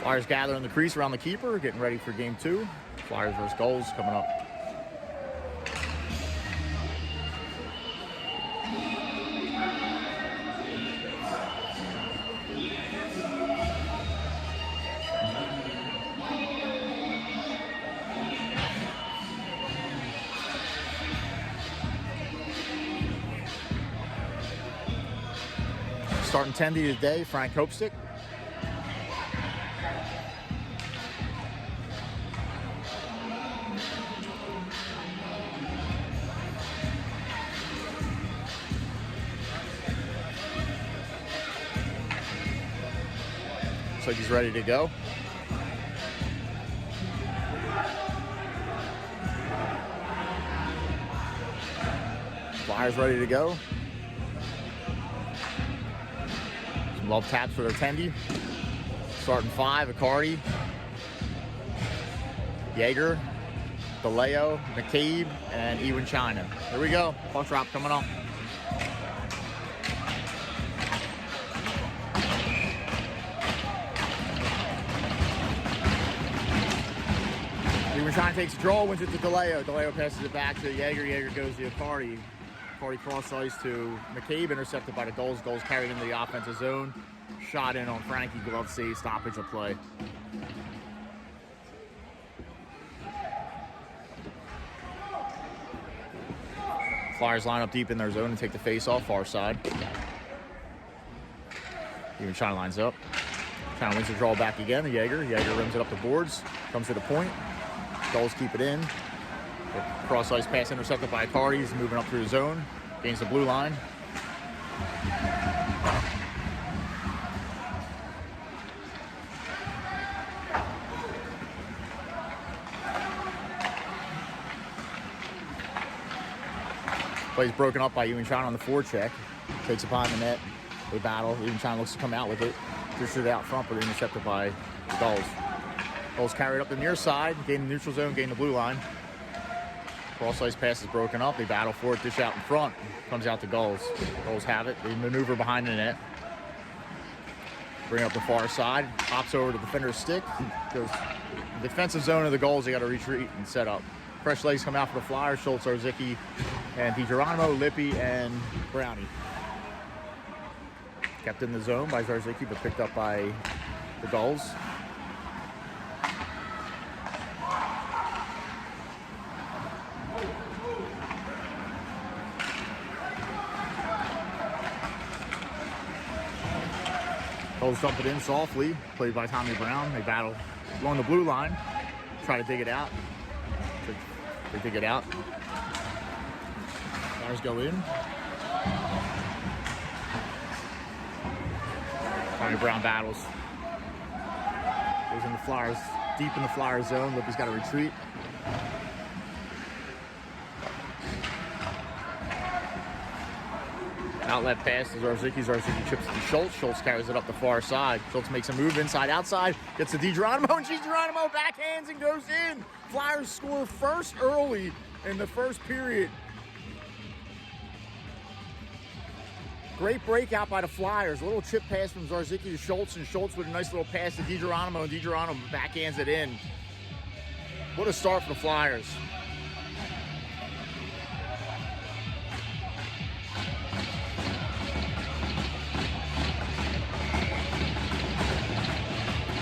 Flyers gather in the crease around the keeper, getting ready for game 2. Flyers versus Gulls coming up. Starting 10D today, Frank Hopestick. Looks like he's ready to go. Flyers ready to go. Some love taps for their tendy. Starting 5, Accardi, Yeager, DeLeo, McCabe, and Ewan China. Here we go. Puck drop coming up. Ewan China takes a draw, wins it to DeLeo. DeLeo passes it back to Yeager. Yeager goes to Accardi. Accardi cross ice to McCabe, intercepted by the Gulls. Gulls carried into the offensive zone. Shot in on Frankie, glove save, stoppage of play. Flyers line up deep in their zone and take the face off, far side. Even China lines up. China wins the draw back again to Yeager. Yeager rims it up the boards, comes to the point. Gulls keep it in. The cross ice pass intercepted by Accardi. He's moving up through the zone, gains the blue line. Play's broken up by Ewan China on the forecheck. Takes it behind the net. They battle. Ewan China looks to come out with it. Just shoot it out front, but intercepted by the Gulls. Gulls carried up the near side, gain the neutral zone, gain the blue line. Cross ice pass is broken up. They battle for it, dish out in front. Comes out to Gulls. Gulls have it. They maneuver behind the net. Bring it up the far side. Hops over to the defender's stick. Goes defensive zone of the Gulls. They got to retreat and set up. Fresh legs come out for the Flyers. Schultz, Zarzicki, and DiGeronimo, Lippi, and Brownie. Kept in the zone by Zarzicki, but picked up by the Gulls. Gulls dump it in softly, played by Tommy Brown. They battle along the blue line, try to dig it out. They dig it out. Flyers go in. Tommy Brown battles. Goes in the Flyers, deep in the Flyers zone. Lippi's got to retreat. Outlet pass to Zarzicki. Zarzicki chips it to Schultz. Schultz carries it up the far side. Schultz makes a move inside, outside. Gets to DiGeronimo, and DiGeronimo backhands and goes in. Flyers score first early in the first period. Great breakout by the Flyers. A little chip pass from Zarzicki to Schultz, and Schultz with a nice little pass to DiGeronimo, and DiGeronimo backhands it in. What a start for the Flyers.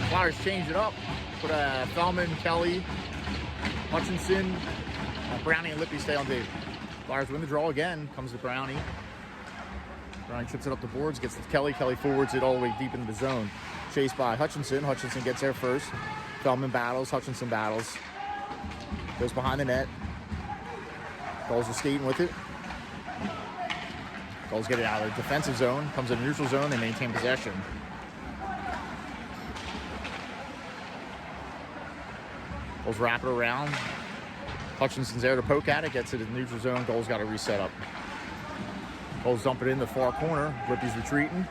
Flyers change it up. Put Feldman, Kelly, Hutchinson, Brownie, and Lippi stay on deep. Flyers win the draw again. Comes to Brownie. Brownie chips it up the boards, gets to Kelly. Kelly forwards it all the way deep into the zone. Chased by Hutchinson. Hutchinson gets there first. Feldman battles. Hutchinson battles. Goes behind the net. Gulls are skating with it. Gulls get it out of the defensive zone. Comes in the neutral zone. They maintain possession. Gulls wrap it around. Hutchinson's there to poke at it. Gets to the neutral zone. Gulls got to reset up. Gulls dump it in the far corner. Lippi's retreating.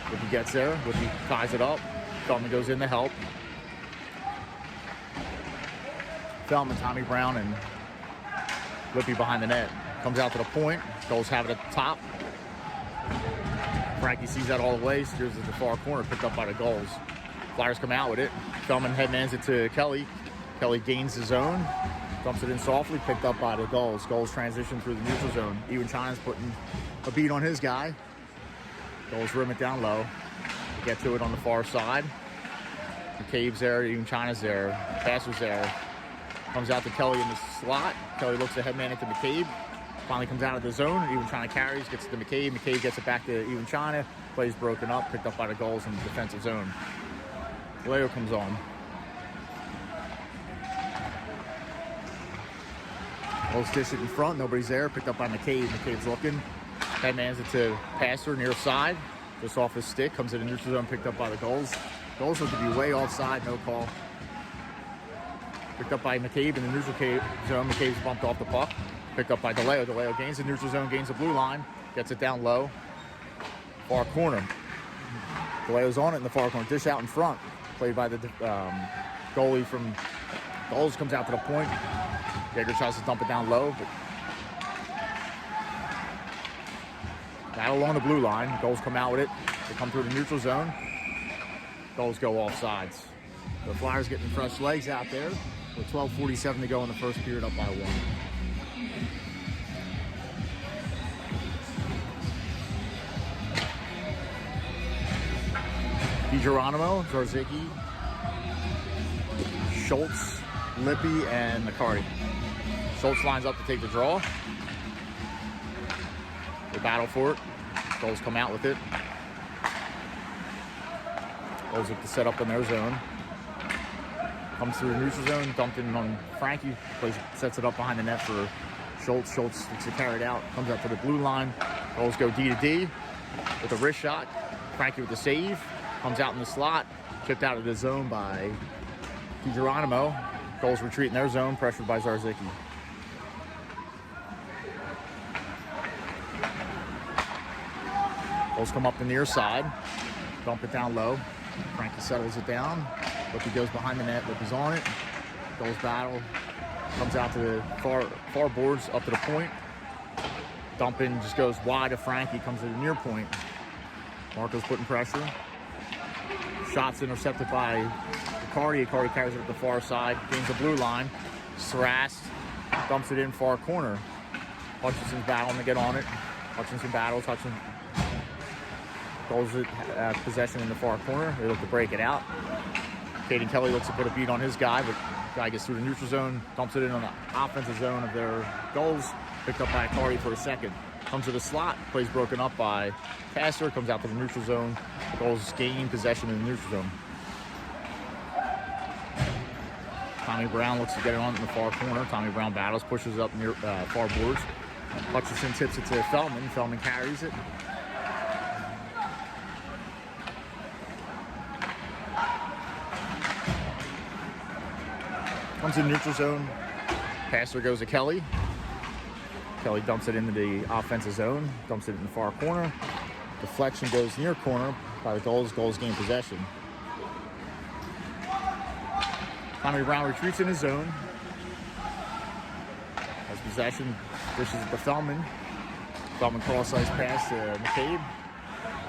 Lippi gets there. Lippi ties it up. Feldman goes in to help. Feldman, Tommy Brown, and Lippi behind the net. Comes out to the point. Gulls have it at the top. Frankie sees that all the way. Steers it to the far corner. Picked up by the Gulls. Flyers come out with it. Feldman headmans it to Kelly. Kelly gains the zone, dumps it in softly, picked up by the Gulls. Gulls transition through the neutral zone. Ewan China's putting a beat on his guy. Gulls rim it down low. They get to it on the far side. McCabe's there, Ewan China's there, Passer's there. Comes out to Kelly in the slot. Kelly looks to headman it to McCabe. Finally comes out of the zone. Ewan China carries, gets it to McCabe. McCabe gets it back to Ewan China. Plays broken up, picked up by the Gulls in the defensive zone. Leo comes on. Gulls dish it in front. Nobody's there. Picked up by McCabe. McCabe's looking. Headmans it to Passer near side. Just off his stick. Comes in the neutral zone. Picked up by the Gulls. Gulls look to be way offside. No call. Picked up by McCabe in the neutral zone. McCabe's bumped off the puck. Picked up by DeLeo. DeLeo gains the neutral zone. Gains the blue line. Gets it down low. Far corner. DeLeo's on it in the far corner. Dish out in front. Played by the goalie from Gulls. Comes out to the point. Jaeger tries to dump it down low, but battle along the blue line. Gulls come out with it. They come through the neutral zone. Gulls go off sides. The Flyers getting fresh legs out there with 12:47 to go in the first period, up by 1. DiGeronimo, Zarzicki, Schultz, Lippy, and McCarty. Schultz lines up to take the draw. They battle for it. Gulls come out with it. Gulls look to set up in their zone. Comes through the neutral zone, dumped in on Frankie. Sets it up behind the net for Schultz. Schultz looks to carry it out. Comes out to the blue line. Gulls go D to D with a wrist shot. Frankie with the save. Comes out in the slot. Chipped out of the zone by DiGeronimo. Gulls retreat in their zone, pressured by Zarzicki. Gulls come up the near side. Dump it down low. Frankie settles it down. Lippy goes behind the net. Lippy's on it. Gulls battle. Comes out to the far boards, up to the point. Dumping just goes wide of Frankie. Comes to the near point. Marco's putting pressure. Shots intercepted by McCarty. McCarty carries it up the far side. Gains the blue line. Srast dumps it in far corner. Hutchinson's battling to get on it. Hutchinson battles. Hutchinson goes it, possession in the far corner. They look to break it out. Caden Kelly looks to put a beat on his guy, but guy gets through the neutral zone, dumps it in on the offensive zone of their Gulls. Picked up by McCarty for a second. Comes to the slot. Plays broken up by Passer. Comes out to the neutral zone. Gulls gain possession in the neutral zone. Tommy Brown looks to get it on in the far corner. Tommy Brown battles, pushes up near far boards. Hutchinson tips it to Feldman. Feldman carries it. Comes in neutral zone. Passer goes to Kelly. Kelly dumps it into the offensive zone. Dumps it in the far corner. Deflection goes near corner by the Gulls. Gulls gain possession. Tommy Brown retreats in his zone. Has possession. Dishes it to Feldman. Feldman cross-ice pass to McCabe.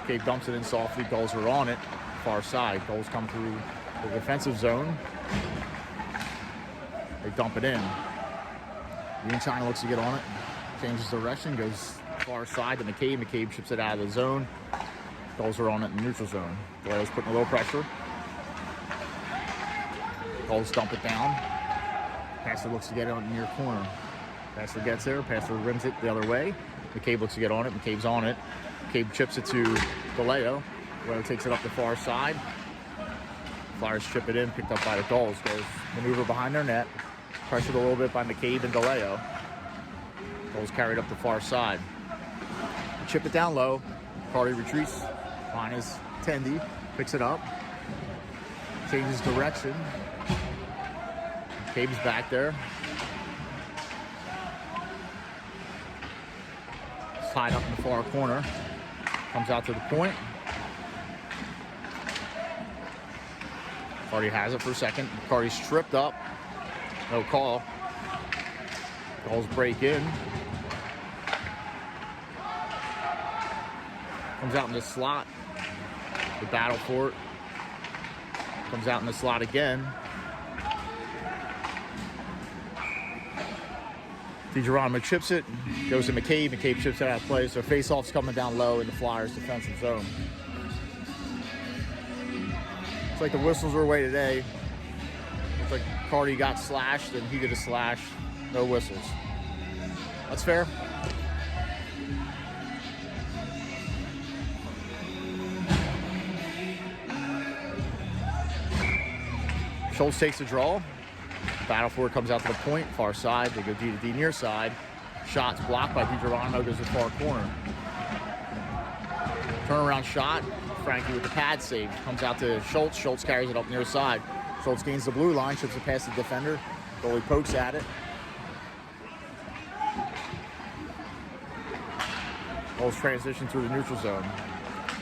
McCabe dumps it in softly. Gulls are on it. Far side. Gulls come through the defensive zone. They dump it in. Ewan China looks to get on it. Changes direction. Goes far side to McCabe. McCabe chips it out of the zone. Gulls are on it in the neutral zone. Gulls putting a little pressure. Gulls dump it down. Passer looks to get it on the near corner. Passer gets there. Passer rims it the other way. McCabe looks to get on it. McCabe's on it. McCabe chips it to DeLeo. DeLeo takes it up the far side. Flyers chip it in. Picked up by the Gulls. Goes maneuver behind their net. Pressured a little bit by McCabe and DeLeo. Gulls carried up the far side. Chip it down low. Carty retreats. Behind his Tendy. Picks it up. Changes direction. McCabe's back there. Tied up in the far corner. Comes out to the point. Carty has it for a second. Carty's tripped up. No call. Gulls break in. Comes out in the slot. The battle for it. Comes out in the slot again. DiGeronimo chips it, goes to McCabe. McCabe chips it out of play. So face-off's coming down low in the Flyers' defensive zone. It's like the whistles were away today. Looks like Cardi got slashed and he did a slash. No whistles. That's fair. Schultz takes the draw. Battle for it, comes out to the point, far side. They go D to D near side. Shots blocked by DiGeronimo, goes to the far corner. Turnaround shot. Frankie with the pad save. Comes out to Schultz. Schultz carries it up near side. Schultz gains the blue line, chips it past the defender. Goalie pokes at it. Gulls transition through the neutral zone.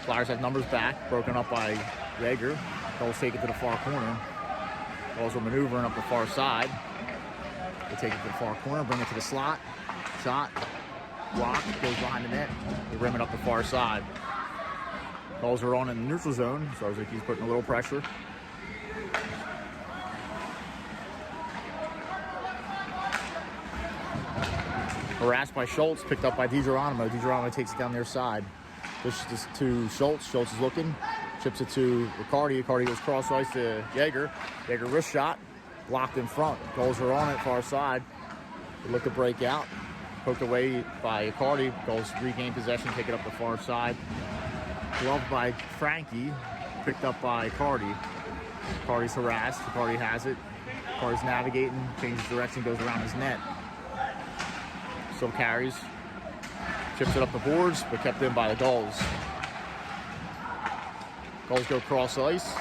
Flyers have numbers back, broken up by Jaeger. Gulls take it to the far corner. Gulls are maneuvering up the far side. They take it to the far corner, bring it to the slot. Shot, block, goes behind the net. They rim it up the far side. Gulls are on in the neutral zone, so I was like he's putting a little pressure. Harassed by Schultz, picked up by DiGeronimo. DiGeronimo takes it down their side. Pushes to Schultz. Schultz is looking. Chips it to Riccardi. Riccardi goes cross ice to Jaeger. Jaeger wrist shot. Blocked in front. Gulls are on it, far side. They look to break out. Poked away by Riccardi. Gulls regain possession, take it up the far side. Gloved by Frankie. Picked up by Riccardi. Riccardi's harassed. Riccardi has it. Riccardi's navigating. Changes direction, goes around his net. Still carries. Chips it up the boards, but kept in by the Gulls. Gulls go cross ice.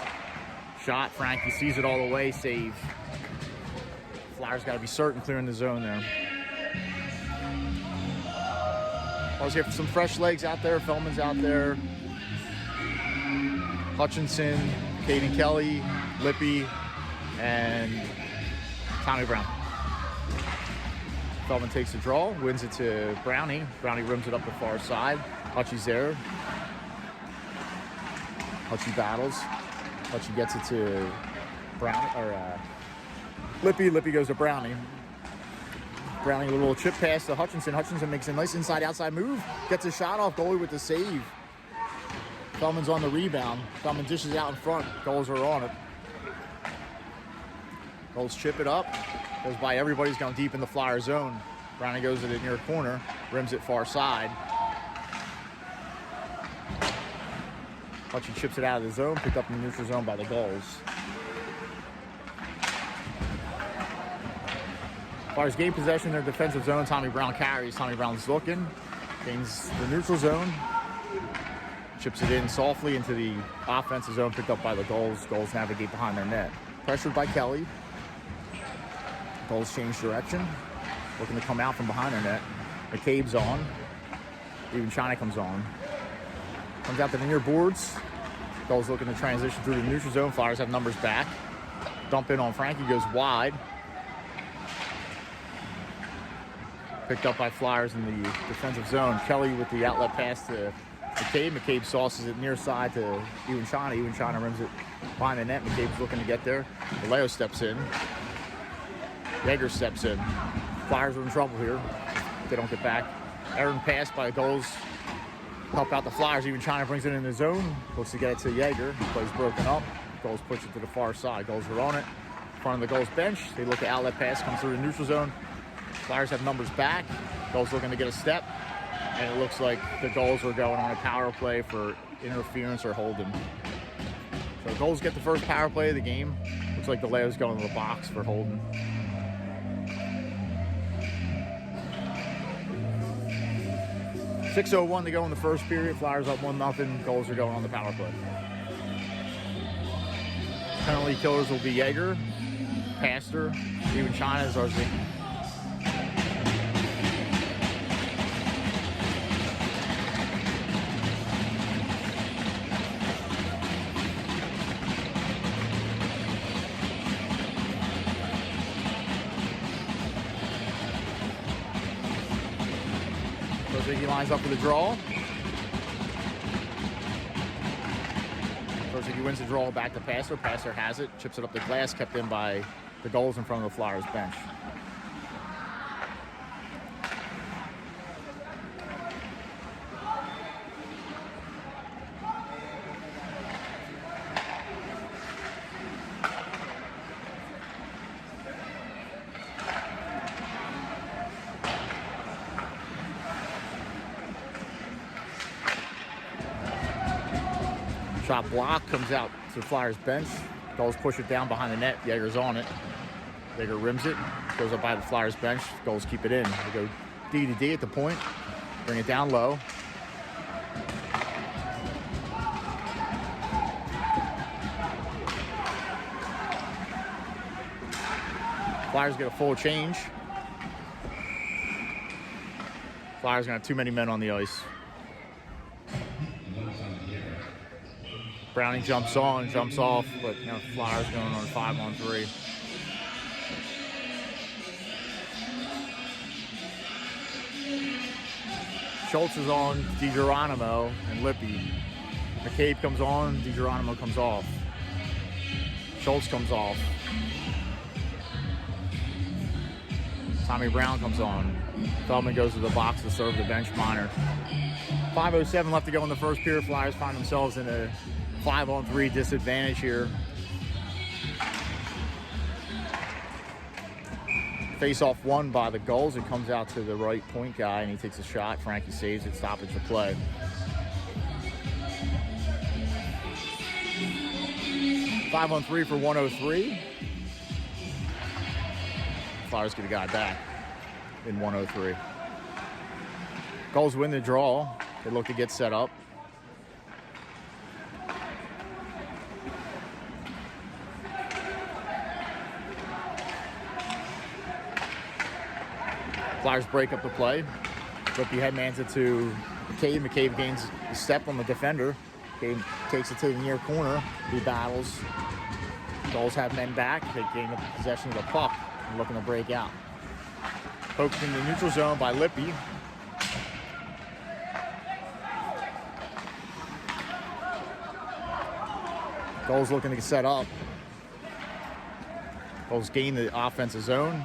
Shot. Frankie sees it all the way. Save. Flyers got to be certain clearing the zone there. I was here for some fresh legs out there. Feldman's out there. Hutchinson, Caden Kelly, Lippy, and Tommy Brown. Feldman takes the draw, wins it to Brownie. Brownie rims it up the far side. Hutchie's there. Hutchie battles. Hutchie gets it to Lippy. Lippy goes to Brownie. Brownie with a little chip pass to Hutchinson. Hutchinson makes a nice inside-outside move. Gets a shot off goalie with the save. Feldman's on the rebound. Feldman dishes out in front. Gulls are on it. Gulls chip it up. Goes by everybody's going deep in the Flyer zone. Brownie goes to the near corner. Rims it far side. Hutchie chips it out of the zone. Picked up in the neutral zone by the Gulls. Flyers gain possession in their defensive zone. Tommy Brown carries. Tommy Brown's looking. Gains the neutral zone. Chips it in softly into the offensive zone. Picked up by the Gulls. Gulls navigate behind their net. Pressured by Kelly. Gulls change direction. Looking to come out from behind their net. McCabe's on. Even China comes on. Comes out to the near boards. Gulls looking to transition through the neutral zone. Flyers have numbers back. Dump in on Frankie. Goes wide. Picked up by Flyers in the defensive zone. Kelly with the outlet pass to McCabe. McCabe sauces it near side to Ewan China. Ewan China rims it behind the net. McCabe's looking to get there. Vallejo steps in. Jaeger steps in. Flyers are in trouble here. They don't get back. Aaron pass by the Gulls. Help out the Flyers. Ewan China brings it in the zone. Looks to get it to Jaeger. Plays broken up. Gulls push it to the far side. Gulls are on it. In front of the Gulls bench. They look at outlet pass. Comes through the neutral zone. Flyers have numbers back. Gulls looking to get a step. And it looks like the Gulls are going on a power play for interference or holding. So Gulls get the first power play of the game. Looks like Vallejo's going to the box for holding. .6:01 to go in the first period. Flyers up 1-0. Gulls are going on the power play. Penalty killers will be Jaeger, Pastor, even China is our Zing. He lines up for the draw. looks like he wins the draw back to Passer. Passer has it, chips it up the glass, kept in by the Gulls in front of the Flyers bench. Shot block, comes out to the Flyers bench. Gulls push it down behind the net. Yeager's on it. Yeager rims it, goes up by the Flyers bench. Gulls keep it in. They go D to D at the point, bring it down low. Flyers get a full change. Flyers gonna have too many men on the ice. Browning jumps on, jumps off, but Flyers going on 5-on-3. Schultz is on DiGeronimo and Lippy. McCabe comes on, DiGeronimo comes off. Schultz comes off. Tommy Brown comes on. Feldman goes to the box to serve the bench minor. 5:07 left to go in the first period. Flyers find themselves in a 5-on-3 disadvantage here. Face-off won by the Gulls. It comes out to the right point guy, and he takes a shot. Frankie saves it, stoppage the play. Five on three for 103. Flyers get a guy back in 103. Gulls win the draw. They look to get set up. Flyers break up the play. Lippy headmans it to McCabe. McCabe gains a step on the defender. McCabe takes it to the near corner. He battles. Gulls have men back. They gain the possession of the puck and looking to break out. Poked in the neutral zone by Lippy. Gulls looking to get set up. Gulls gain the offensive zone.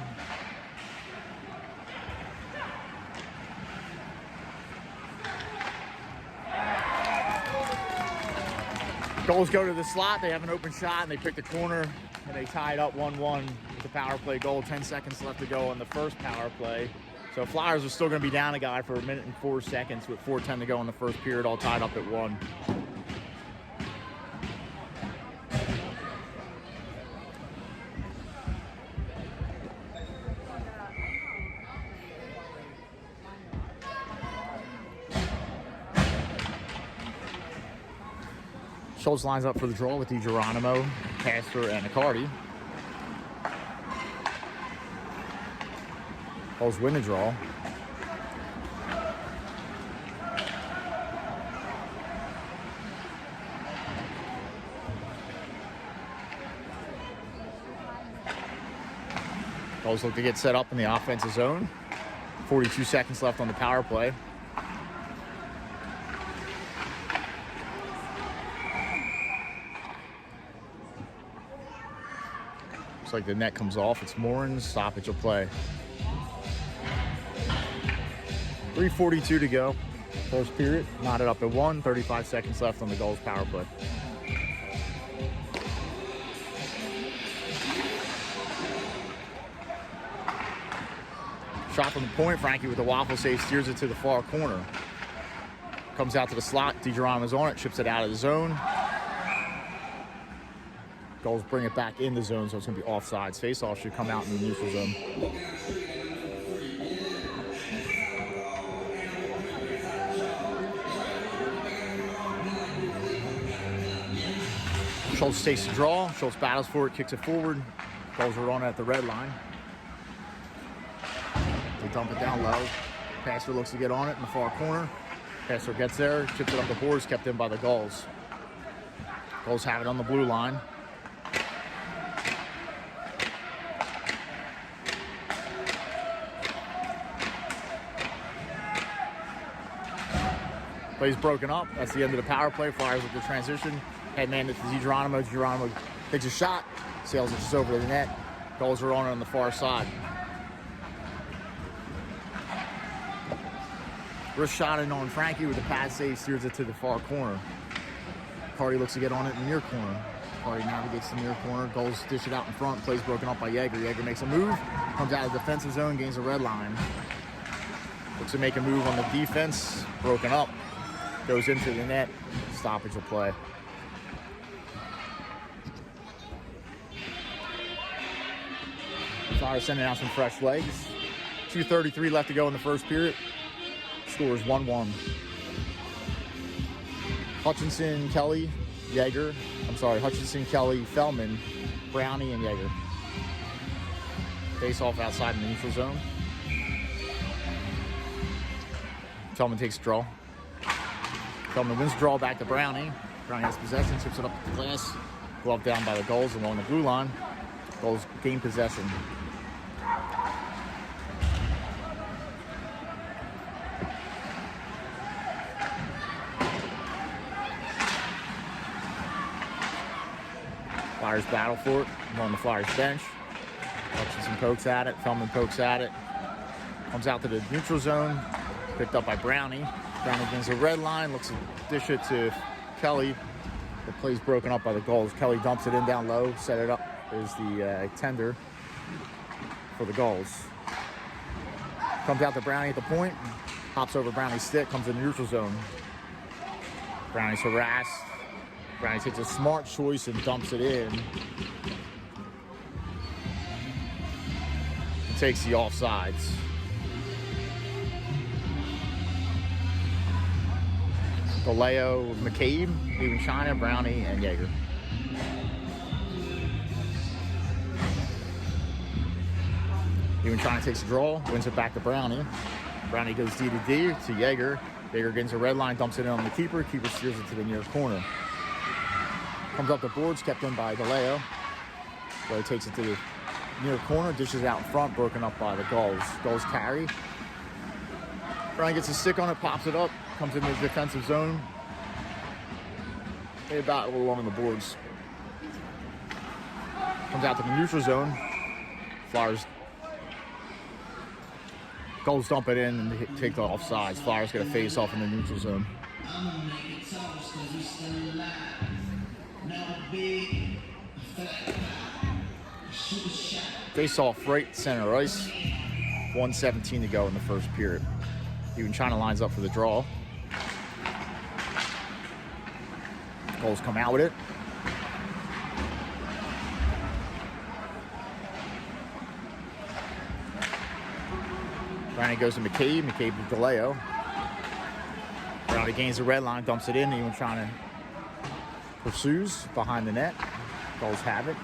Gulls go to the slot. They have an open shot, and they pick the corner, and they tie it up 1-1 with the power play goal. 10 seconds left to go on the first power play. So Flyers are still going to be down a guy for 1 minute and 4 seconds with 4:10 to go in the first period, all tied up at 1. Schultz lines up for the draw with DiGeronimo, Passer, and Accardi. Gulls win the draw. Gulls look to get set up in the offensive zone. 42 seconds left on the power play. Looks like the net comes off. It's Morin. Stoppage of play. 3:42 to go. First period. Knotted up at 1. 35 seconds left on the Gulls power play. Shot from the point. Frankie with the waffle save steers it to the far corner. Comes out to the slot. DiGeronimo's on it. Chips it out of the zone. Gulls bring it back in the zone, so it's going to be offsides. Face-off should come out in the neutral zone. Schultz takes the draw. Schultz battles for it, kicks it forward. Gulls are on it at the red line. They dump it down low. Passer looks to get on it in the far corner. Passer gets there, chips it up the boards, kept in by the Gulls. Gulls have it on the blue line. Play's broken up. That's the end of the power play. Flyers with the transition. Headman to Geronimo. Geronimo takes a shot, sails it just over to the net. Gulls are on the far side. Wrist shot in on Frankie with the pad save, steers it to the far corner. Cardi looks to get on it in the near corner. Cardi navigates the near corner. Gulls dish it out in front. Plays broken up by Yeager. Yeager makes a move. Comes out of the defensive zone. Gains a red line. Looks to make a move on the defense. Broken up. Goes into the net. Stoppage of play. Flyers sending out some fresh legs. 2:33 left to go in the first period. Score is 1-1. Hutchinson, Kelly, Fellman, Brownie, and Yeager. Face off outside in the neutral zone. Fellman takes a draw. Fellman wins the draw back to Brownie. Brownie has possession, chips it up to the glass. Glove down by the Gulls along the blue line. Gulls gain possession. Flyers battle for it. I'm on the Flyers bench. Hutchinson pokes at it. Fellman pokes at it. Comes out to the neutral zone. Picked up by Brownie. Brownie gains a red line. Looks to dish it to Kelly. The play's broken up by the Gulls. Kelly dumps it in down low. Set it up is the tender for the Gulls. Comes out to Brownie at the point. Hops over Brownie's stick. Comes in the neutral zone. Brownie's harassed. Brownie takes a smart choice and dumps it in. And takes the offsides. Galeo, McCabe, even China, Brownie, and Yeager. Even China takes a draw, wins it back to Brownie. Brownie goes D to D to Yeager. Yeager gets a red line, dumps it in on the keeper. Keeper steers it to the near corner. Comes up the boards, kept in by Galeo. Galeo takes it to the near corner, dishes out in front, broken up by the Gulls. Gulls carry. Brownie gets a stick on it, pops it up, comes into the defensive zone. They battle along the boards. Comes out to the neutral zone. Flyers. Gulls dump it in and take the offsides. Flyers get a face off in the neutral zone. Face off right center ice. 1:17 to go in the first period. Even China lines up for the draw. Gulls come out with it. Brownie goes to McCabe. McCabe to Galeo. Brownie gains the red line, dumps it in. Even China pursues behind the net. Gulls have it.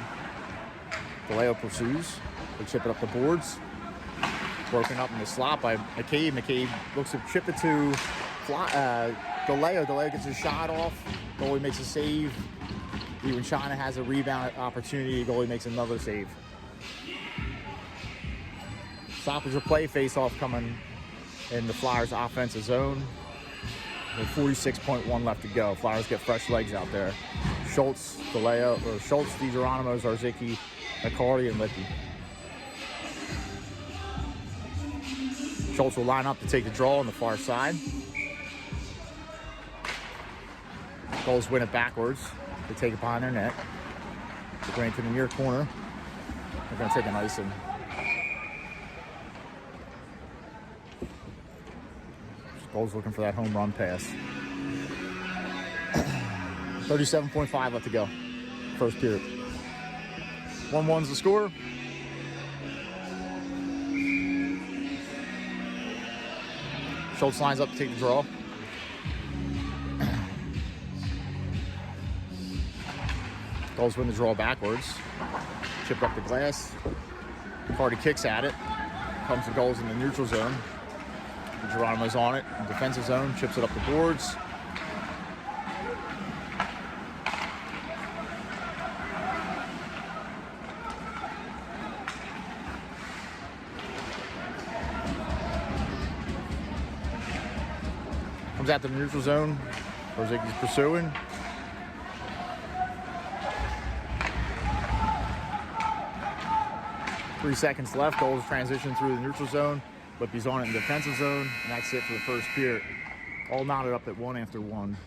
Galeo pursues. They chip it up the boards. Broken up in the slot by McCabe. McCabe looks to chip it to Galeo. Galeo gets a shot off. Goalie makes a save. Even China has a rebound opportunity. Goalie makes another save. Stoppage of play, face-off coming in the Flyers' offensive zone. With 46.1 left to go. Flyers get fresh legs out there. Schultz, DiGeronimo, Zarzicki, McCarty, and Lippy. Schultz will line up to take the draw on the far side. Gulls win it backwards. They take it behind their net. They bring it to the near corner. They're going to take an icing. Gulls looking for that home run pass. 37.5 left to go. First period. 1-1's the score. Schultz lines up to take the draw. Gulls win the draw backwards. Chip up the glass. Cardi kicks at it. Comes to Gulls in the neutral zone. Geronimo's on it. In defensive zone. Chips it up the boards. Comes out to the neutral zone. Zarzicki's pursuing. 3 seconds left. Gulls transition through the neutral zone. Lippy's on it in the defensive zone, and that's it for the first period. All knotted up at 1 after 1.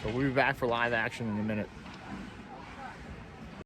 So we'll be back for live action in a minute.